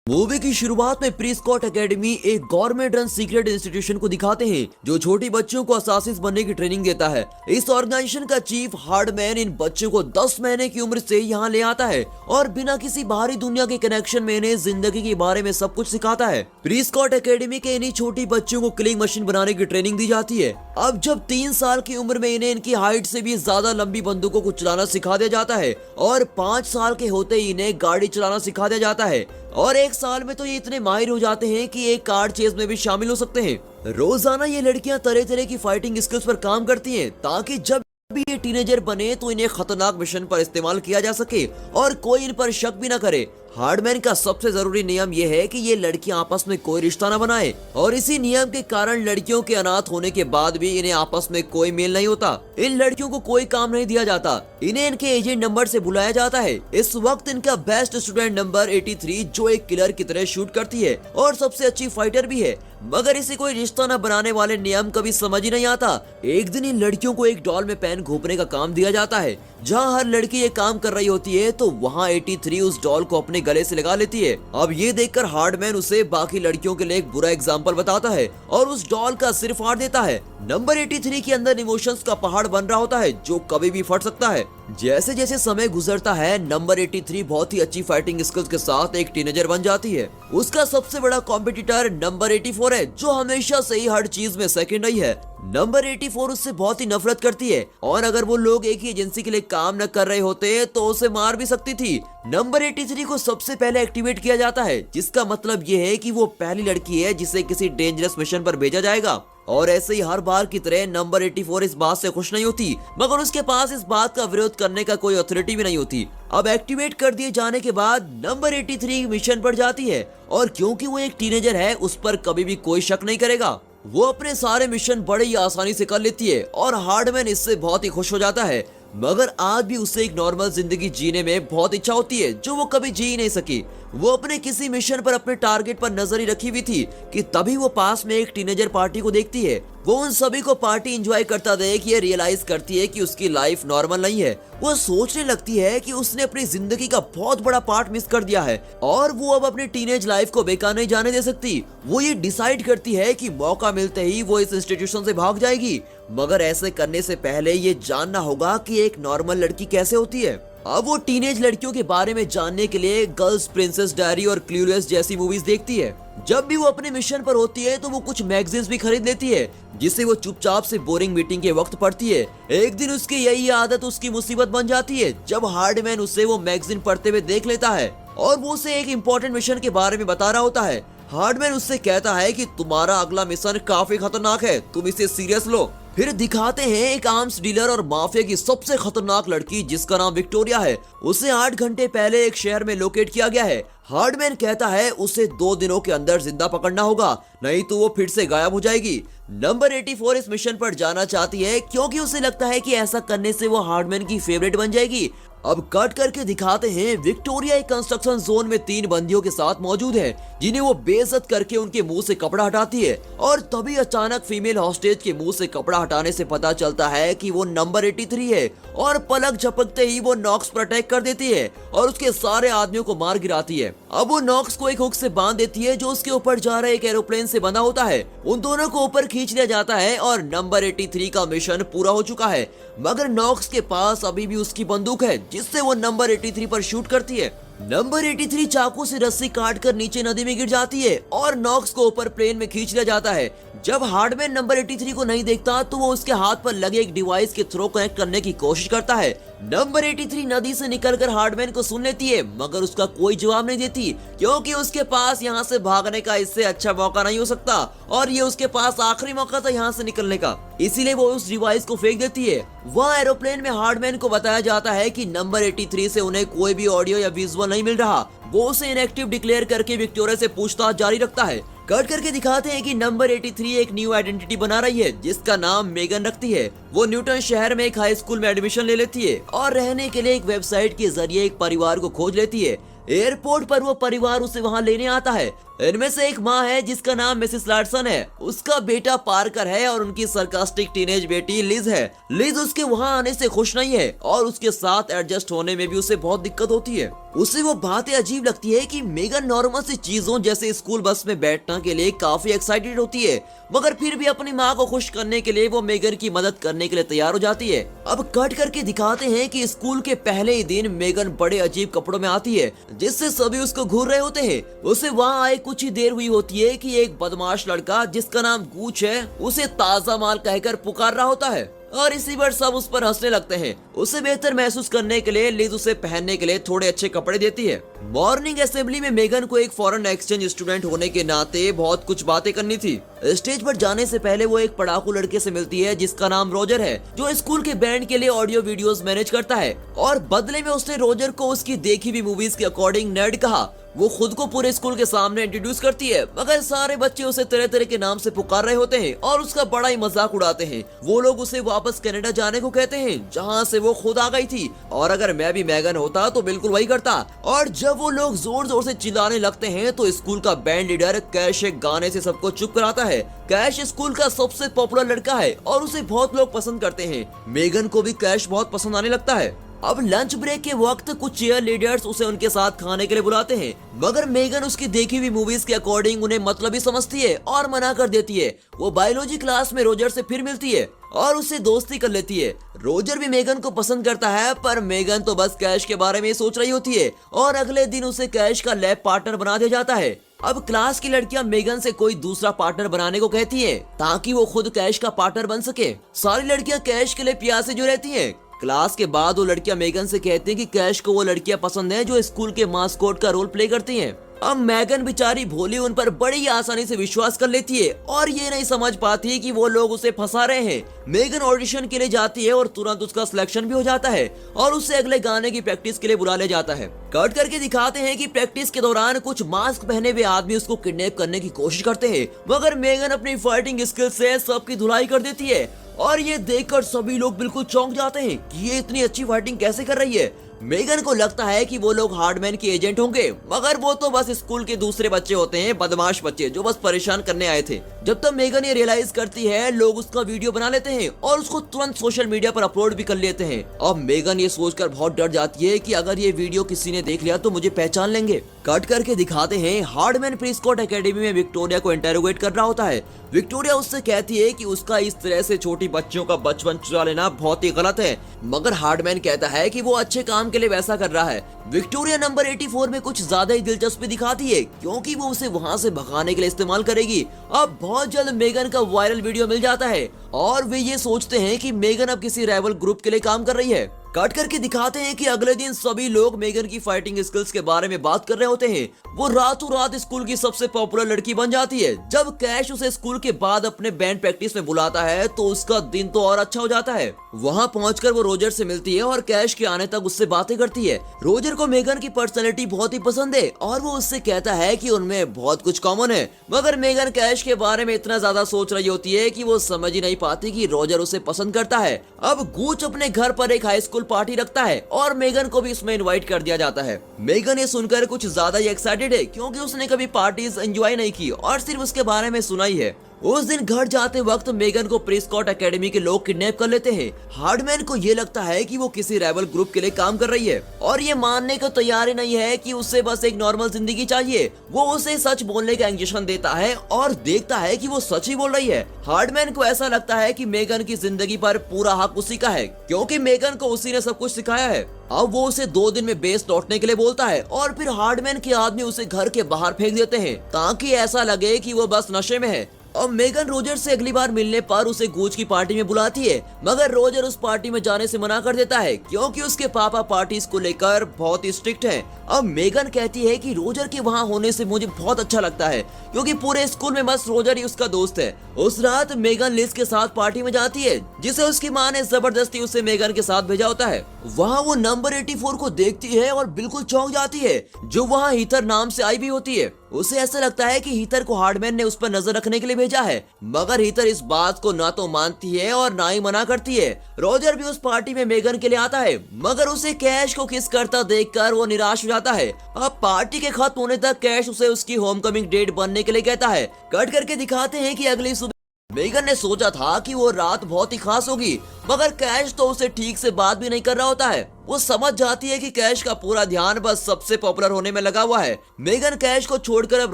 Movie की शुरुआत में प्री-स्कॉट एकेडमी एक गवर्नमेंट रन सीक्रेट इंस्टीट्यूशन को दिखाते हैं जो छोटी बच्चों को असासिस बनने की ट्रेनिंग देता है। इस ऑर्गेनाइजेशन का चीफ हार्डमैन इन बच्चों को 10 महीने की उम्र से यहाँ ले आता है और बिना किसी बाहरी दुनिया के कनेक्शन में इन्हें जिंदगी के बारे में सब कुछ सिखाता है। प्री-स्कॉट एकेडमी के इन्हीं छोटी बच्चों को किलिंग मशीन बनाने की ट्रेनिंग दी जाती है। अब जब 3 साल की उम्र में इन्हें इनकी हाइट से भी ज्यादा लंबी बंदूकों को चलाना सिखा दिया जाता है और 5 साल के होते ही इन्हें गाड़ी चलाना सिखा दिया जाता है और 1 साल में तो ये इतने माहिर हो जाते हैं कि एक कार चेज में भी शामिल हो सकते हैं। रोजाना ये लड़कियां तरह तरह की फाइटिंग स्किल्स पर काम करती हैं ताकि जब भी ये टीनेजर बने तो इन्हें खतरनाक मिशन पर इस्तेमाल किया जा सके और कोई इन पर शक भी न करे। हार्डमैन का सबसे जरूरी नियम यह है कि ये लड़कियां आपस में कोई रिश्ता न बनाए और इसी नियम के कारण लड़कियों के अनाथ होने के बाद भी इन्हें आपस में कोई मेल नहीं होता। इन लड़कियों को कोई काम नहीं दिया जाता, इन्हें इनके एजेंट नंबर से बुलाया जाता है। इस वक्त इनका बेस्ट स्टूडेंट नंबर 83 जो एक किलर की तरह शूट करती है और सबसे अच्छी फाइटर भी है, मगर इसे कोई रिश्ता न बनाने वाले नियम कभी समझ ही नहीं आता। एक दिन इन लड़कियों को एक डॉल में पेन घोंपने का काम दिया जाता है। जहाँ हर लड़की ये काम कर रही होती है तो वहाँ 83 उस डॉल को अपने गले से लगा लेती है। अब ये देखकर हार्डमैन उसे बाकी लड़कियों के लिए एक बुरा एग्जाम्पल बताता है और उस डॉल का सिर फाड़ देता है। नंबर 83 के अंदर इमोशंस का पहाड़ बन रहा होता है जो कभी भी फट सकता है। जैसे जैसे समय गुजरता है नंबर 83 बहुत ही अच्छी फाइटिंग स्किल्स के साथ एक टीनेजर बन जाती है। उसका सबसे बड़ा कॉम्पिटिटर नंबर 84 है जो हमेशा से ही हर चीज में सेकंड रही है। नंबर 84 उससे बहुत ही नफरत करती है और अगर वो लोग एक ही एजेंसी के लिए काम न कर रहे होते तो उसे मार भी सकती थी। नंबर 83 को सबसे पहले एक्टिवेट किया जाता है जिसका मतलब ये है कि वो पहली लड़की है जिसे किसी डेंजरस मिशन पर भेजा जाएगा। और ऐसे ही हर बार की तरह नंबर 84 इस बात से खुश नहीं होती, मगर उसके पास इस बात का विरोध करने का कोई अथॉरिटी भी नहीं होती। अब एक्टिवेट कर दिए जाने के बाद नंबर 83 मिशन पर जाती है और क्योंकि वो एक टीनेजर है उस पर कभी भी कोई शक नहीं करेगा। वो अपने सारे मिशन बड़े ही आसानी से कर लेती है और हार्डमैन इससे बहुत ही खुश हो जाता है, मगर आज भी उसे एक नॉर्मल जिंदगी जीने में बहुत इच्छा होती है जो वो कभी जी नहीं सकी। वो अपने किसी मिशन पर अपने टारगेट पर नजर ही रखी हुई थी कि तभी वो पास में एक टीनेजर पार्टी को देखती है। वो उन सभी को पार्टी एंजॉय करता देख ये रियलाइज करती है कि उसकी लाइफ नॉर्मल नहीं है। वो सोचने लगती है कि उसने अपनी जिंदगी का बहुत बड़ा पार्ट मिस कर दिया है और वो अब अपनी टीनेज लाइफ को बेकार नहीं जाने दे सकती। वो ये डिसाइड करती है कि मौका मिलते ही वो इस इंस्टीट्यूशन से भाग जाएगी, मगर ऐसे करने से पहले ये जानना होगा कि एक नॉर्मल लड़की कैसे होती है। अब वो टीनेज लड़कियों के बारे में जानने के लिए गर्ल्स प्रिंसेस डायरी और क्लूलेस जैसी मूवीज देखती है। जब भी वो अपने मिशन पर होती है तो वो कुछ मैगजीन्स भी खरीद लेती है जिसे वो चुपचाप से बोरिंग मीटिंग के वक्त पढ़ती है। एक दिन उसकी यही आदत उसकी मुसीबत बन जाती है जब हार्डमैन उसे वो मैगजीन पढ़ते हुए देख लेता है और वो उसे एक इम्पोर्टेंट मिशन के बारे में बता रहा होता है। हार्डमैन उससे कहता है कि तुम्हारा अगला मिशन काफी खतरनाक है, तुम इसे सीरियस लो। फिर दिखाते हैं एक आर्म्स डीलर और माफिया की सबसे खतरनाक लड़की जिसका नाम विक्टोरिया है। उसे 8 घंटे पहले एक शहर में लोकेट किया गया है। हार्डमैन कहता है उसे 2 दिनों के अंदर जिंदा पकड़ना होगा, नहीं तो वो फिर से गायब हो जाएगी। नंबर 84 इस मिशन पर जाना चाहती है क्योंकि उसे लगता है कि ऐसा करने से वो हार्डमैन की फेवरेट बन जाएगी। अब कट करके दिखाते हैं विक्टोरिया एक कंस्ट्रक्शन जोन में 3 बंदियों के साथ मौजूद है जिन्हें वो बेइज्जत करके उनके मुंह से कपड़ा हटाती है और तभी अचानक फीमेल हॉस्टेज के मुंह से कपड़ा हटाने से पता चलता है कि वो नंबर 83 है और पलक झपकते ही वो नॉक्स पर अटैक कर देती है और उसके सारे आदमियों को मार गिराती है। अब वो नॉक्स को एक हुक से बांध देती है जो उसके ऊपर जा रहे एक एरोप्लेन से बंधा होता है। उन दोनों को ऊपर खींच लिया जाता है और नंबर 83 का मिशन पूरा हो चुका है, मगर नॉक्स के पास अभी भी उसकी बंदूक है जिससे वो नंबर 83 पर शूट करती है। नंबर 83 चाकू से रस्सी काट कर नीचे नदी में गिर जाती है और नॉक्स को ऊपर प्लेन में खींच लिया जाता है। जब हार्डमैन नंबर 83 को नहीं देखता तो वो उसके हाथ पर लगे एक डिवाइस के थ्रू कनेक्ट करने की कोशिश करता है। नंबर 83 नदी से निकलकर हार्डमैन को सुन लेती है, मगर उसका कोई जवाब नहीं देती क्योंकि उसके पास यहाँ से भागने का इससे अच्छा मौका नहीं हो सकता और ये उसके पास आखिरी मौका था यहाँ से निकलने का, इसीलिए वो उस डिवाइस को फेंक देती है। वह एरोप्लेन में हार्डमैन को बताया जाता है कि नंबर 83 से उन्हें कोई भी ऑडियो या विजुअल नहीं मिल रहा। वो उसे इनएक्टिव डिक्लेयर करके विक्टोरिया से पूछताछ जारी रखता है। कट करके दिखाते हैं कि नंबर 83 एक न्यू आइडेंटिटी बना रही है जिसका नाम मेगन रखती है। वो न्यूटन शहर में एक हाई स्कूल में एडमिशन ले लेती है और रहने के लिए एक वेबसाइट के जरिए एक परिवार को खोज लेती है। एयरपोर्ट पर वो परिवार उसे वहाँ लेने आता है। इनमें से एक माँ है जिसका नाम मिसेस लार्सन है, उसका बेटा पार्कर है और उनकी सरकास्टिक टीनेज बेटी लिज है। लिज उसके वहाँ आने से खुश नहीं है और उसके साथ एडजस्ट होने में भी उसे बहुत दिक्कत होती है। उसे वो बातें अजीब लगती है कि मेगन नॉर्मल सी चीजों जैसे स्कूल बस में बैठने के लिए काफी एक्साइटेड होती है, मगर फिर भी अपनी माँ को खुश करने के लिए वो मेगन की मदद करने के लिए तैयार हो जाती है। अब कट करके दिखाते हैं कि स्कूल के पहले ही दिन मेगन बड़े अजीब कपड़ों में आती है, जिससे सभी उसको घूर रहे होते हैं। उसे वहाँ आए कुछ ही देर हुई होती है कि एक बदमाश लड़का जिसका नाम गूच है उसे ताजा माल कहकर पुकार रहा होता है और इसी पर सब उस पर हंसने लगते हैं। उसे बेहतर महसूस करने के लिए लिज उसे पहनने के लिए थोड़े अच्छे कपड़े देती है। मॉर्निंग असेंबली में मेगन को एक फॉरेन एक्सचेंज स्टूडेंट होने के नाते बहुत कुछ बातें करनी थी। स्टेज पर जाने से पहले वो एक पढ़ाकू लड़के से मिलती है जिसका नाम रोजर है, जो स्कूल के बैंड के लिए ऑडियो वीडियोस मैनेज करता है और बदले में उसने रोजर को उसकी देखी हुई मूवीज के अकॉर्डिंग नर्ड कहा। वो खुद को पूरे स्कूल के सामने इंट्रोड्यूस करती है, मगर सारे बच्चे उसे तरह तरह के नाम से पुकार रहे होते हैं और उसका बड़ा ही मजाक उड़ाते हैं। वो लोग उसे वापस कनाडा जाने को कहते हैं जहाँ से वो खुद आ गई थी, और अगर मैं भी मेगन होता तो बिल्कुल वही करता। और जब वो लोग जोर जोर से चिल्लाने लगते हैं तो स्कूल का बैंड लीडर कैश एक गाने से सबको चुप कराता है। कैश स्कूल का सबसे पॉपुलर लड़का है और उसे बहुत लोग पसंद करते हैं। मेगन को भी कैश बहुत पसंद आने लगता है। अब लंच ब्रेक के वक्त कुछ चीयर लीडर्स उसे उनके साथ खाने के लिए बुलाते हैं, मगर मेगन उसकी देखी हुई मूवीज के अकॉर्डिंग उन्हें मतलबी समझती है और मना कर देती है। वो बायोलॉजी क्लास में रोजर से फिर मिलती है और उससे दोस्ती कर लेती है। रोजर भी मेगन को पसंद करता है, पर मेगन तो बस कैश के बारे में सोच रही होती है और अगले दिन उसे कैश का लैब पार्टनर बना दिया जाता है। अब क्लास की लड़कियां मेगन से कोई दूसरा पार्टनर बनाने को कहती हैं ताकि वो खुद कैश का पार्टनर बन सके। सारी लड़कियां कैश के लिए प्यासे जो रहती हैं। क्लास के बाद वो लड़कियां मेगन से कहती हैं कि कैश को वो लड़कियां पसंद हैं जो स्कूल के मास्कोट का रोल प्ले करती हैं। अब मेगन बेचारी भोली उन पर बड़ी आसानी से विश्वास कर लेती है और ये नहीं समझ पाती कि वो लोग उसे फंसा रहे हैं। मेगन ऑडिशन के लिए जाती है और तुरंत उसका सिलेक्शन भी हो जाता है और उसे अगले गाने की प्रैक्टिस के लिए बुला ले जाता है। कट करके दिखाते हैं कि प्रैक्टिस के दौरान कुछ मास्क पहने हुए आदमी उसको किडनैप करने की कोशिश करते हैं, मगर मेगन अपनी फाइटिंग स्किल से सबकी धुलाई कर देती है और ये देखकर सभी लोग बिल्कुल चौंक जाते हैं कि ये इतनी अच्छी फाइटिंग कैसे कर रही है। मेगन को लगता है कि वो लोग हार्डमैन के एजेंट होंगे, मगर वो तो बस स्कूल के दूसरे बच्चे होते हैं, बदमाश बच्चे जो बस परेशान करने आए थे। जब तक मेगन ये रियलाइज करती है, लोग उसका वीडियो बना लेते हैं और उसको तुरंत सोशल मीडिया पर अपलोड भी कर लेते हैं। अब मेगन ये सोचकर बहुत डर जाती है कि अगर ये वीडियो किसी ने देख लिया तो मुझे पहचान लेंगे। कट करके दिखाते हैं हार्डमैन प्रीस्कॉट एकेडमी में विक्टोरिया को इंटेरोगेट कर रहा होता है। विक्टोरिया उससे कहती है कि उसका इस तरह से छोटी बच्चियों का बचपन चुरा लेना बहुत ही गलत है, मगर हार्डमैन कहता है कि वो अच्छे काम के लिए वैसा कर रहा है। विक्टोरिया नंबर 84 में कुछ ज्यादा ही दिलचस्पी दिखाती है क्योंकि वो उसे वहाँ से भगाने के लिए इस्तेमाल करेगी। अब बहुत जल्द मेगन का वायरल वीडियो मिल जाता है और वे ये सोचते हैं कि मेगन अब किसी राइवल ग्रुप के लिए काम कर रही है। कट करके दिखाते हैं कि अगले दिन सभी लोग मेगन की फाइटिंग स्किल्स के बारे में बात कर रहे होते हैं। वो रातों रात स्कूल की सबसे पॉपुलर लड़की बन जाती है। जब कैश उसे स्कूल के बाद अपने बैंड प्रैक्टिस में बुलाता है तो उसका दिन तो और अच्छा हो जाता है। वहाँ पहुंचकर वो रोजर से मिलती है और कैश के आने तक उससे बातें करती है। रोजर को मेगन की पर्सनैलिटी बहुत ही पसंद है और वो उससे कहता है कि उनमें बहुत कुछ कॉमन है, मगर मेगन कैश के बारे में इतना ज्यादा सोच रही होती है कि वो समझ ही नहीं पाती कि रोजर उसे पसंद करता है। अब गूच अपने घर पर एक हाई स्कूल पार्टी रखता है और मेगन को भी इसमें इनवाइट कर दिया जाता है। मेगन ये सुनकर कुछ ज्यादा ही एक्साइटेड है क्योंकि उसने कभी पार्टीज एंजॉय नहीं की और सिर्फ उसके बारे में सुना ही है। उस दिन घर जाते वक्त मेगन को प्रीस्कॉट एकेडमी के लोग किडनैप कर लेते हैं। हार्डमैन को ये लगता है कि वो किसी राइवल ग्रुप के लिए काम कर रही है और ये मानने को तैयार ही नहीं है कि उसे बस एक नॉर्मल जिंदगी चाहिए। वो उसे सच बोलने का इंजेक्शन देता है और देखता है कि वो सच ही बोल रही है। हार्डमैन को ऐसा लगता है कि मेगन की जिंदगी पर पूरा हक उसी का है क्योंकि मेगन को उसी ने सब कुछ सिखाया है। अब वो उसे 2 दिन में बेस लौटने के लिए बोलता है और फिर हार्डमैन के आदमी उसे घर के बाहर फेंक देते हैं ताकि ऐसा लगे कि वो बस नशे में है। और मेगन रोजर से अगली बार मिलने पर उसे गूच की पार्टी में बुलाती है, मगर रोजर उस पार्टी में जाने से मना कर देता है क्योंकि उसके पापा पार्टीज को लेकर बहुत ही स्ट्रिक्ट हैं। अब मेगन कहती है कि रोजर के वहाँ होने से मुझे बहुत अच्छा लगता है क्योंकि पूरे स्कूल में बस रोजर ही उसका दोस्त है। उस रात मेगन लिज के साथ पार्टी में जाती है जिसे उसकी माँ ने जबरदस्ती उसे मेगन के साथ भेजा होता है। वहाँ वो नंबर 84 को देखती है और बिल्कुल चौंक जाती है, जो वहाँ हीथर नाम से आई भी होती है। उसे ऐसा लगता है कि हीथर को हार्डमैन ने उस पर नजर रखने के लिए भेजा है, मगर हीथर इस बात को ना तो मानती है और ना ही मना करती है। रोजर भी उस पार्टी में मेगन के लिए आता है, मगर उसे कैश को किस करता देखकर वो निराश हो जाता है। अब पार्टी के खत्म होने तक कैश उसे उसकी होमकमिंग डेट बनने के लिए कहता है। कट करके दिखाते हैं कि अगली सुबह मेगन ने सोचा था कि वो रात बहुत ही खास होगी, मगर कैश तो उसे ठीक से बात भी नहीं कर रहा होता है। वो समझ जाती है कि कैश का पूरा ध्यान बस सबसे पॉपुलर होने में लगा हुआ है। मेगन कैश को छोड़कर अब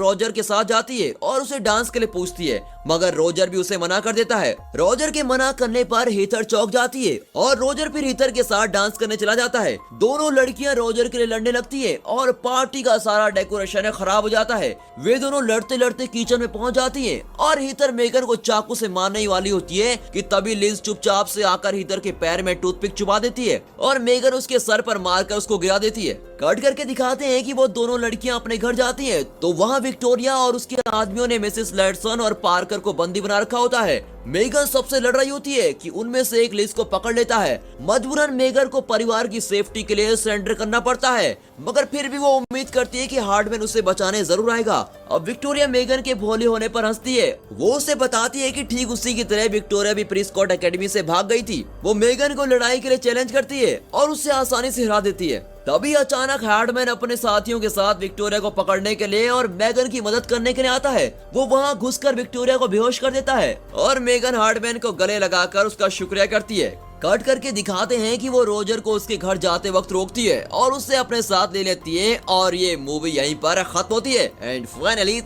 रोजर के साथ जाती है और उसे डांस के लिए पूछती है, मगर रोजर भी उसे मना कर देता है। रोजर के मना करने पर हीथर चौंक जाती है और रोजर फिर हीथर के साथ डांस करने चला जाता है। दोनों लड़कियां रोजर के लिए लड़ने लगती है और पार्टी का सारा डेकोरेशन खराब हो जाता है। वे दोनों लड़ते लड़ते किचन में पहुंच जाती है और हीथर मेगन को चाकू से मारने ही वाली होती है कि तभी लिज चुपचाप से आकर हीथर के पैर में टूथपिक चुबा देती है और मेगन उसके सर पर मारकर उसको गिरा देती है। कट करके दिखाते हैं कि वो दोनों लड़कियां अपने घर जाती हैं, तो वहां विक्टोरिया और उसके आदमियों ने मिसेस लैडसन और पार्कर को बंदी बना रखा होता है। मेगन सबसे लड़ रही होती है कि उनमें से एक लिज को पकड़ लेता है। मजबूरन मेगन को परिवार की सेफ्टी के लिए सरेंडर करना पड़ता है, मगर फिर भी वो उम्मीद करती है कि हार्डमैन उसे बचाने जरूर आएगा। अब विक्टोरिया मेगन के भोले होने पर हंसती है। वो उसे बताती है कि ठीक उसी की तरह विक्टोरिया भी प्रिस्कॉट एकेडमी से भाग गई थी। वो मेगन को लड़ाई के लिए चैलेंज करती है और उससे आसानी से हरा देती है। तभी अचानक हार्डमैन अपने साथियों के साथ विक्टोरिया को पकड़ने के लिए और मेगन की मदद करने के लिए आता है। वो वहां घुसकर विक्टोरिया को बेहोश कर देता है और मेगन हार्डमैन को गले लगाकर उसका शुक्रिया करती है। कट करके दिखाते हैं कि वो रोजर को उसके घर जाते वक्त रोकती है और उससे अपने साथ ले लेती है और ये मूवी यहीं पर खत्म होती है। And finally